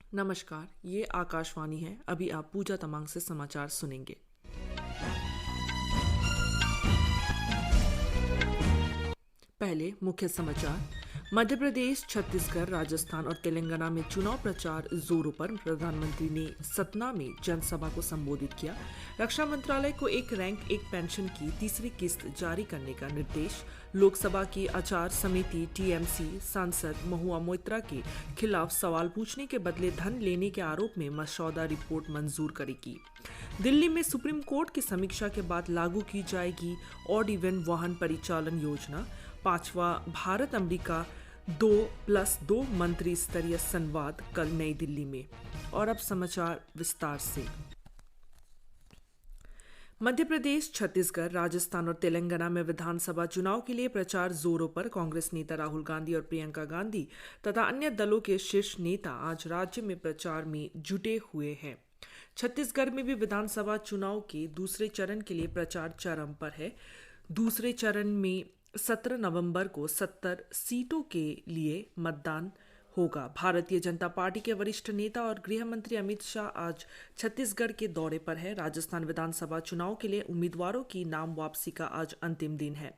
नमस्कार, ये आकाशवाणी है। अभी आप पूजा तमांग से समाचार सुनेंगे। पहले मुख्य समाचार। मध्य प्रदेश, छत्तीसगढ़, राजस्थान और तेलंगाना में चुनाव प्रचार जोरों पर। प्रधानमंत्री ने सतना में जनसभा को संबोधित किया। रक्षा मंत्रालय को एक रैंक एक पेंशन की तीसरी किस्त जारी करने का निर्देश। लोकसभा की आचार समिति टीएमसी सांसद महुआ मोइत्रा के खिलाफ सवाल पूछने के बदले धन लेने के आरोप में मसौदा रिपोर्ट मंजूर करेगी। दिल्ली में सुप्रीम कोर्ट की समीक्षा के बाद लागू की जाएगी ऑड इवन वाहन परिचालन योजना। 5वां भारत अमेरिका 2+2 मंत्री स्तरीय संवाद कल नई दिल्ली में। और अब समाचार विस्तार से। मध्य प्रदेश, छत्तीसगढ़, राजस्थान और तेलंगाना में विधानसभा चुनाव के लिए प्रचार जोरों पर। कांग्रेस नेता राहुल गांधी और प्रियंका गांधी तथा अन्य दलों के शीर्ष नेता आज राज्य में प्रचार में जुटे हुए हैं। छत्तीसगढ़ में भी विधानसभा चुनाव के दूसरे चरण के लिए प्रचार चरम पर है। दूसरे चरण में 17 नवंबर को 70 सीटों के लिए मतदान होगा। भारतीय जनता पार्टी के वरिष्ठ नेता और गृह मंत्री अमित शाह आज छत्तीसगढ़ के दौरे पर है। राजस्थान विधानसभा चुनाव के लिए उम्मीदवारों की नाम वापसी का आज अंतिम दिन है।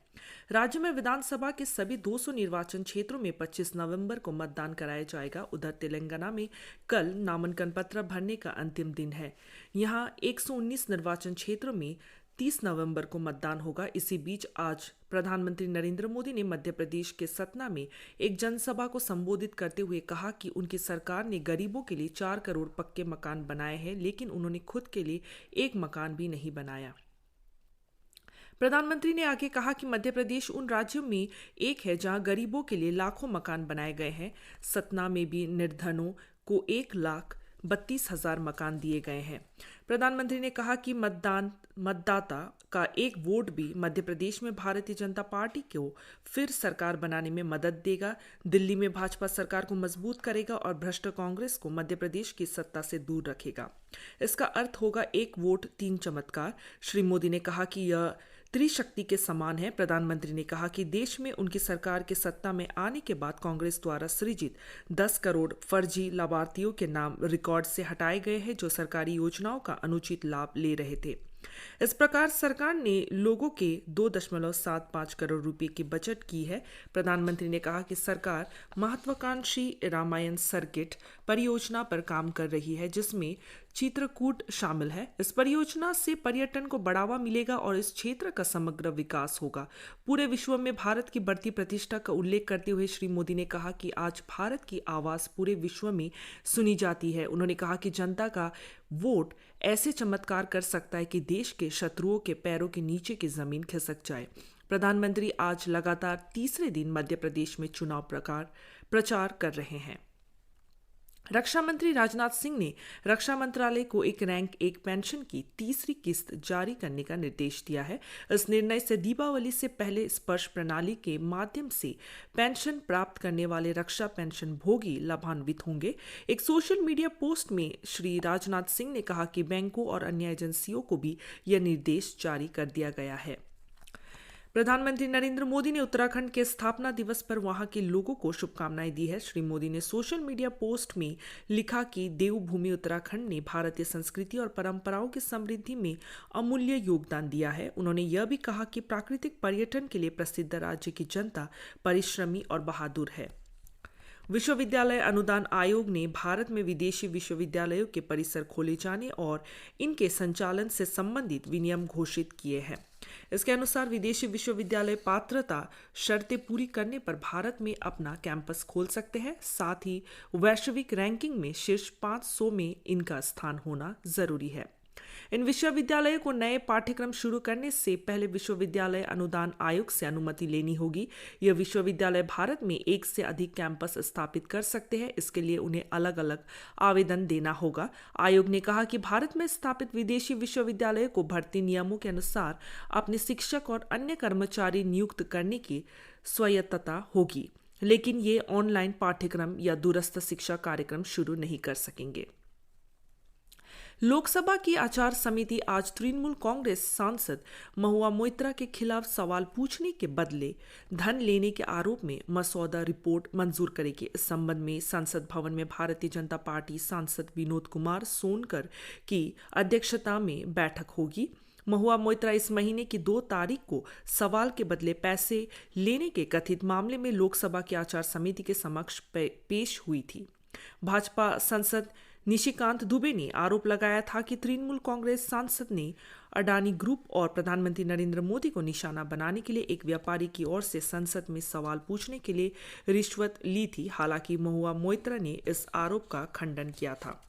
राज्य में विधानसभा के सभी 200 निर्वाचन क्षेत्रों में 25 नवंबर को मतदान कराया जाएगा। उधर तेलंगाना में कल नामांकन पत्र भरने का अंतिम दिन है। यहाँ 119 निर्वाचन क्षेत्रों में 30 नवंबर को मतदान होगा। इसी बीच आज प्रधानमंत्री नरेंद्र मोदी ने मध्य प्रदेश के सतना में एक जनसभा को संबोधित करते हुए कहा कि उनकी सरकार ने गरीबों के लिए 4 करोड़ पक्के मकान बनाए हैं, लेकिन उन्होंने खुद के लिए एक मकान भी नहीं बनाया। प्रधानमंत्री ने आगे कहा कि मध्य प्रदेश उन राज्यों में एक है जहां गरीबों के लिए लाखों मकान बनाए गए हैं। सतना में भी निर्धनों को 1,32,000 मकान दिए गए हैं। प्रधानमंत्री ने कहा कि मतदाता का एक वोट भी मध्य प्रदेश में भारतीय जनता पार्टी को फिर सरकार बनाने में मदद देगा, दिल्ली में भाजपा सरकार को मजबूत करेगा और भ्रष्ट कांग्रेस को मध्य प्रदेश की सत्ता से दूर रखेगा। इसका अर्थ होगा एक वोट 3 चमत्कार। श्री मोदी ने कहा कि यह त्रिशक्ति के समान है। प्रधानमंत्री ने कहा कि देश में उनकी सरकार के सत्ता में आने के बाद कांग्रेस द्वारा सृजित 10 करोड़ फर्जी लाभार्थियों के नाम रिकॉर्ड से हटाए गए हैं जो सरकारी योजनाओं का अनुचित लाभ ले रहे थे। इस प्रकार सरकार ने लोगों के 2.75 करोड़ रुपए की बचत की है। प्रधानमंत्री ने कहा कि सरकार महत्वाकांक्षी रामायण सर्किट परियोजना पर काम कर रही है जिसमें चित्रकूट शामिल है। इस परियोजना से पर्यटन को बढ़ावा मिलेगा और इस क्षेत्र का समग्र विकास होगा। पूरे विश्व में भारत की बढ़ती प्रतिष्ठा का उल्लेख करते हुए श्री मोदी ने कहा कि आज भारत की आवाज पूरे विश्व में सुनी जाती है। उन्होंने कहा कि जनता का वोट ऐसे चमत्कार कर सकता है कि देश के शत्रुओं के पैरों के नीचे की जमीन खिसक जाए। प्रधानमंत्री आज लगातार तीसरे दिन मध्य प्रदेश में चुनाव प्रचार कर रहे हैं। रक्षा मंत्री राजनाथ सिंह ने रक्षा मंत्रालय को एक रैंक एक पेंशन की तीसरी किस्त जारी करने का निर्देश दिया है। इस निर्णय से दीपावली से पहले स्पर्श प्रणाली के माध्यम से पेंशन प्राप्त करने वाले रक्षा पेंशन भोगी लाभान्वित होंगे। एक सोशल मीडिया पोस्ट में श्री राजनाथ सिंह ने कहा कि बैंकों और अन्य एजेंसियों को भी यह निर्देश जारी कर दिया गया है। प्रधानमंत्री नरेंद्र मोदी ने उत्तराखंड के स्थापना दिवस पर वहां के लोगों को शुभकामनाएं दी है। श्री मोदी ने सोशल मीडिया पोस्ट में लिखा कि देवभूमि उत्तराखंड ने भारतीय संस्कृति और परंपराओं की समृद्धि में अमूल्य योगदान दिया है। उन्होंने यह भी कहा कि प्राकृतिक पर्यटन के लिए प्रसिद्ध राज्य की जनता परिश्रमी और बहादुर है। विश्वविद्यालय अनुदान आयोग ने भारत में विदेशी विश्वविद्यालयों के परिसर खोले जाने और इनके संचालन से संबंधित विनियम घोषित किए हैं। इसके अनुसार विदेशी विश्वविद्यालय पात्रता शर्तें पूरी करने पर भारत में अपना कैंपस खोल सकते हैं। साथ ही वैश्विक रैंकिंग में शीर्ष 500 में इनका स्थान होना जरूरी है। इन विश्वविद्यालयों को नए पाठ्यक्रम शुरू करने से पहले विश्वविद्यालय अनुदान आयोग से अनुमति लेनी होगी। यह विश्वविद्यालय भारत में एक से अधिक कैंपस स्थापित कर सकते हैं। इसके लिए उन्हें अलग अलग आवेदन देना होगा। आयोग ने कहा कि भारत में स्थापित विदेशी विश्वविद्यालयों को भर्ती नियमों के अनुसार अपने शिक्षक और अन्य कर्मचारी नियुक्त करने की स्वायत्तता होगी, लेकिन ये ऑनलाइन पाठ्यक्रम या दूरस्थ शिक्षा कार्यक्रम शुरू नहीं कर सकेंगे। लोकसभा की आचार समिति आज तृणमूल कांग्रेस सांसद महुआ मोइत्रा के खिलाफ सवाल पूछने के बदले धन लेने के आरोप में मसौदा रिपोर्ट मंजूर करेगी। इस संबंध में संसद भवन में भारतीय जनता पार्टी सांसद विनोद कुमार सोनकर की अध्यक्षता में बैठक होगी। महुआ मोइत्रा इस महीने की 2 तारीख को सवाल के बदले पैसे लेने के कथित मामले में लोकसभा की आचार समिति के समक्ष पेश हुई थी। भाजपा सांसद निशिकांत दुबे ने आरोप लगाया था कि तृणमूल कांग्रेस सांसद ने अडानी ग्रुप और प्रधानमंत्री नरेंद्र मोदी को निशाना बनाने के लिए एक व्यापारी की ओर से संसद में सवाल पूछने के लिए रिश्वत ली थी। हालांकि महुआ मोइत्रा ने इस आरोप का खंडन किया था।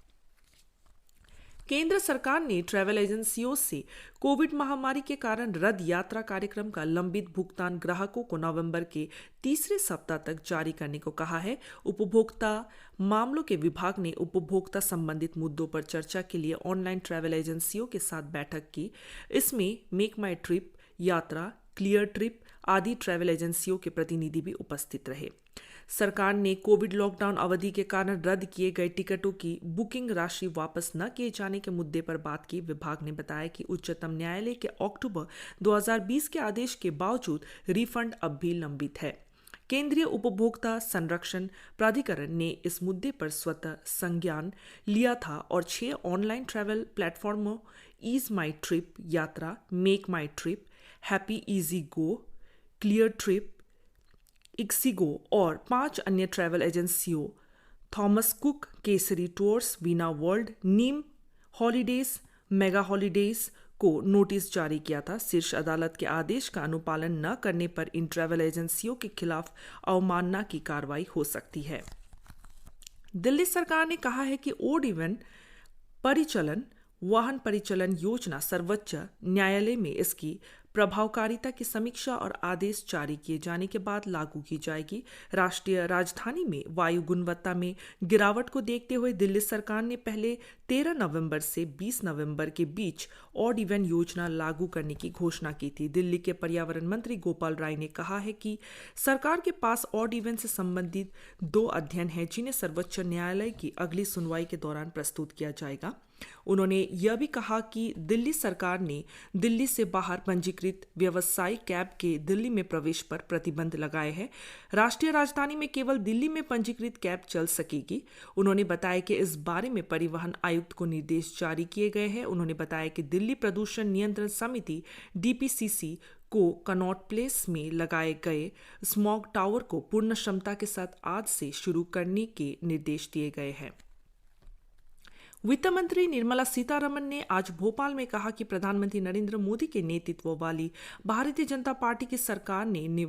केंद्र सरकार ने ट्रैवल एजेंसियों से कोविड महामारी के कारण रद्द यात्रा कार्यक्रम का लंबित भुगतान ग्राहकों को नवंबर के तीसरे सप्ताह तक जारी करने को कहा है। उपभोक्ता मामलों के विभाग ने उपभोक्ता संबंधित मुद्दों पर चर्चा के लिए ऑनलाइन ट्रैवल एजेंसियों के साथ बैठक की। इसमें मेक माई ट्रिप, यात्रा, क्लियर ट्रिप आदि ट्रैवल एजेंसियों के प्रतिनिधि भी उपस्थित रहे। सरकार ने कोविड लॉकडाउन अवधि के कारण रद्द किए गए टिकटों की बुकिंग राशि वापस न किए जाने के मुद्दे पर बात की। विभाग ने बताया कि उच्चतम न्यायालय के अक्टूबर 2020 के आदेश के बावजूद रिफंड अब भी लंबित है। केंद्रीय उपभोक्ता संरक्षण प्राधिकरण ने इस मुद्दे पर स्वतः संज्ञान लिया था और 6 ऑनलाइन ट्रैवल प्लेटफॉर्मों Ease My Trip, Yatra, Make My Trip, Happy Easy Go, Clear Trip, Ixigo और 5 अन्य ट्रैवल एजेंसियों Thomas Cook, Kesari Tours, Veena World, Neem Holidays, Mega Holidays को नोटिस जारी किया था। शीर्ष अदालत के आदेश का अनुपालन न करने पर इन ट्रैवल एजेंसियों के खिलाफ अवमानना की कार्रवाई हो सकती है। दिल्ली सरकार ने कहा है कि ओड इवन परिचालन वाहन परिचालन योजना सर्वोच्च न्यायालय में इसकी प्रभावकारिता की समीक्षा और आदेश जारी किए जाने के बाद लागू की जाएगी। राष्ट्रीय राजधानी में वायु गुणवत्ता में गिरावट को देखते हुए दिल्ली सरकार ने पहले 13 नवंबर से 20 नवंबर के बीच ऑड इवन योजना लागू करने की घोषणा की थी। दिल्ली के पर्यावरण मंत्री गोपाल राय ने कहा है कि सरकार के पास ऑड इवन से संबंधित 2 अध्ययन हैं जिन्हें सर्वोच्च न्यायालय की अगली सुनवाई के दौरान प्रस्तुत किया जाएगा। उन्होंने यह भी कहा कि दिल्ली सरकार ने दिल्ली से बाहर पंजीकृत व्यावसायिक कैब के दिल्ली में प्रवेश पर प्रतिबंध लगाए हैं। राष्ट्रीय राजधानी में केवल दिल्ली में पंजीकृत कैब चल सकेगी। उन्होंने बताया कि इस बारे में परिवहन आयुक्त को निर्देश जारी किए गए हैं। उन्होंने बताया कि दिल्ली प्रदूषण नियंत्रण समिति DPCC को कनॉट प्लेस में लगाए गए स्मॉग टावर को पूर्ण क्षमता के साथ आज से शुरू करने के निर्देश दिए गए हैं। वित्त मंत्री निर्मला सीतारमण ने आज भोपाल में कहा कि प्रधानमंत्री नरेंद्र मोदी के नेतृत्व वाली भारतीय जनता पार्टी की सरकार ने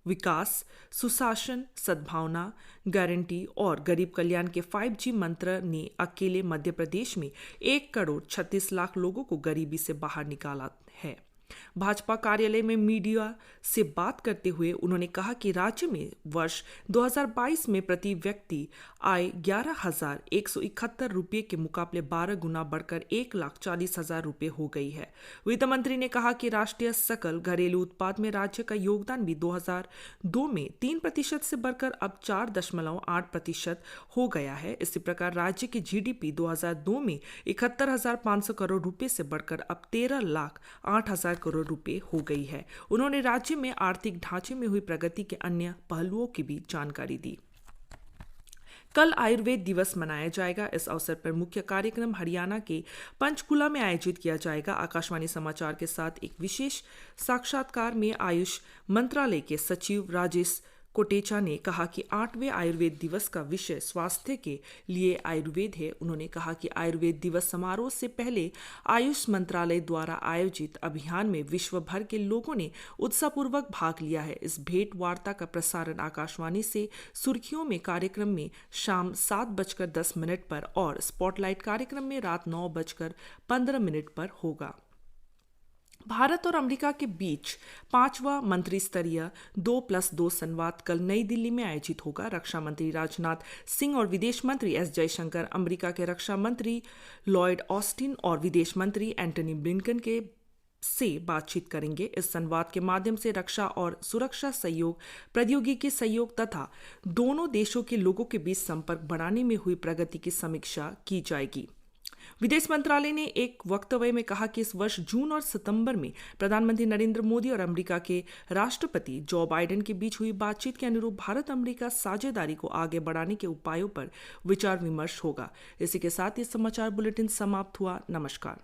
विकास, सुशासन, सद्भावना, गारंटी और गरीब कल्याण के 5G मंत्र ने अकेले मध्य प्रदेश में 1 करोड़ 36 लाख लोगों को गरीबी से बाहर निकाला है। भाजपा कार्यालय में मीडिया से बात करते हुए उन्होंने कहा कि राज्य में वर्ष 2022 में प्रति व्यक्ति आय 11,171 रुपये के मुकाबले 12 गुना बढ़कर 1,40,000 रुपये हो गई है। वित्त मंत्री ने कहा कि राष्ट्रीय सकल घरेलू उत्पाद में राज्य का योगदान भी 2002 में 3% से बढ़कर अब 4.8% हो गया है। इसी प्रकार राज्य की GDP 2002 में 71,500 करोड़ रुपये से बढ़कर अब 13,08,000 करोड़ रुपए हो गई है। उन्होंने राज्य में आर्थिक ढांचे में हुई प्रगति के अन्य पहलुओं की भी जानकारी दी। कल आयुर्वेद दिवस मनाया जाएगा। इस अवसर पर मुख्य कार्यक्रम हरियाणा के पंचकुला में आयोजित किया जाएगा। आकाशवाणी समाचार के साथ एक विशेष साक्षात्कार में आयुष मंत्रालय के सचिव राजेश कोटेचा ने कहा कि 8वें आयुर्वेद दिवस का विषय स्वास्थ्य के लिए आयुर्वेद है। उन्होंने कहा कि आयुर्वेद दिवस समारोह से पहले आयुष मंत्रालय द्वारा आयोजित अभियान में विश्व भर के लोगों ने उत्साहपूर्वक भाग लिया है। इस भेंट वार्ता का प्रसारण आकाशवाणी से सुर्खियों में कार्यक्रम में शाम 7:10 पर और स्पॉटलाइट कार्यक्रम में रात 9:15 पर होगा। भारत और अमेरिका के बीच 5वां मंत्री स्तरीय 2+2 संवाद कल नई दिल्ली में आयोजित होगा। रक्षा मंत्री राजनाथ सिंह और विदेश मंत्री S जयशंकर अमेरिका के रक्षा मंत्री लॉयड ऑस्टिन और विदेश मंत्री एंटनी ब्लिंकन से बातचीत करेंगे। इस संवाद के माध्यम से रक्षा और सुरक्षा सहयोग, प्रौद्योगिकी सहयोग तथा दोनों देशों के लोगों के बीच संपर्क बढ़ाने में हुई प्रगति की समीक्षा की जाएगी। विदेश मंत्रालय ने एक वक्तव्य में कहा कि इस वर्ष जून और सितंबर में प्रधानमंत्री नरेंद्र मोदी और अमेरिका के राष्ट्रपति जो बाइडेन के बीच हुई बातचीत के अनुरूप भारत अमेरिका साझेदारी को आगे बढ़ाने के उपायों पर विचार विमर्श होगा। इसी के साथ ये समाचार बुलेटिन समाप्त हुआ। नमस्कार।